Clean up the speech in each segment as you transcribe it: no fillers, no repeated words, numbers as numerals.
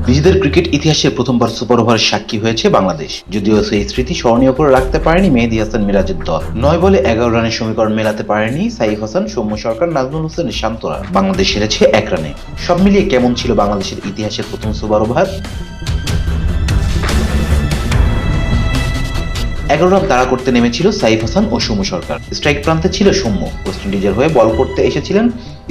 নিজেদের ক্রিকেট ইতিহাসের প্রথমবার সুপার ওভারের সাক্ষী হয়েছে বাংলাদেশ, যদিও সেই স্মৃতি স্মরণীয় করে রাখতে পারেনি মেহেদী হাসান মিরাজের দল। 9 বলে 11 রানের সমীকরণ মেলাতে পারেনি সাইফ হাসান, সৌম্য সরকার, নাজমুল হোসেনের শান্তরা। বাংলাদেশ হেরেছে 1 রানে। সব মিলিয়ে কেমন ছিল বাংলাদেশের ইতিহাসের প্রথম সুপার ওভার? 11 রান তাড়া করতে নেমেছিল সাইফ হাসান ও সৌম্য সরকার। স্ট্রাইক প্রান্তে ছিল সৌম্য। ওয়েস্ট ইন্ডিজের হয়ে বল করতে এসেছিলেন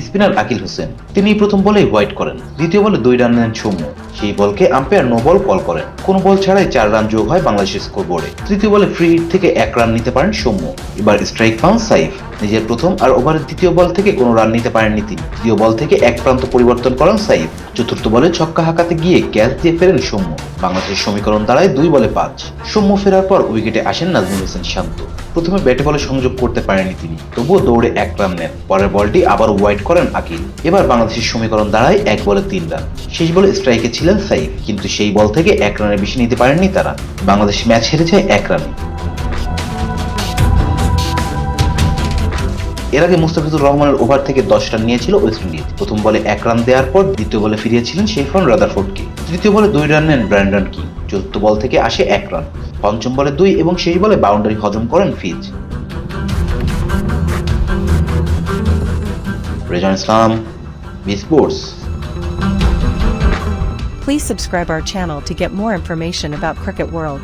স্পিনার আকিল হোসেন। তিনি প্রথম বলেই হোয়াইট করেন। দ্বিতীয় বলে 2 রান নেন সৌম্য। সেই বলকে আম্পায়ার নো বল কল করেন। কোনো বল ছাড়াই 4 রান যোগ হয় বাংলাদেশের স্কোরবোর্ডে। তৃতীয় বলে ফ্রি হিট থেকে 1 রান নিতে পারেন সৌম্য। এবার স্ট্রাইক পান সাইফ। নিজের প্রথম আর ওভারের দ্বিতীয় বল থেকে কোনো রান নিতে পারেননি তিনি। তৃতীয় বল থেকে এক প্রান্ত পরিবর্তন করেন সাইফ। চতুর্থ বলে ছক্কা হাঁকাতে গিয়ে ক্যাচ দিয়ে ফেরেন সৌম্য। বাংলাদেশের সমীকরণ দাঁড়ায় 2 বলে 5। সৌম্য ফেরার পর উইকেটে আসেন নাজমুল হোসেন শান্ত। প্রথমে ব্যাটে বলে সংযোগ করতে পারেননি তিনি, তবুও দৌড়ে 1 রান নেন। পরের বলটি আবার ওয়াইড করেন আকিল। এবার বাংলাদেশের সমীকরণ দাঁড়ায় 1 বলে 3 রান। শেষ বলে স্ট্রাইকে ছিলেন সাইফ, কিন্তু সেই বল থেকে 1 রানের বেশি নিতে পারেননি তারা। বাংলাদেশ ম্যাচ হেরেছে 1 রানে। এর আগে মুস্তাফিজুর রহমানের ওভার থেকে 10 রান নিয়েছিল ওয়েস্ট ইন্ডিজ। প্রথম বলে 1 রান দেওয়ার পর দ্বিতীয় বলে ফিরিয়েছিলেন শেফন রাদারফোর্ডকে। তৃতীয় বলে 2 রান নেন ব্র্যান্ডন কিং। চতুর্থ বল থেকে আসে 1 রান। পঞ্চম বলে 2 এবং শেষ বলে বাউন্ডারি হজম করেন Fizz. Rezan Islam, B sports. Please subscribe our channel to get more information about Cricket World.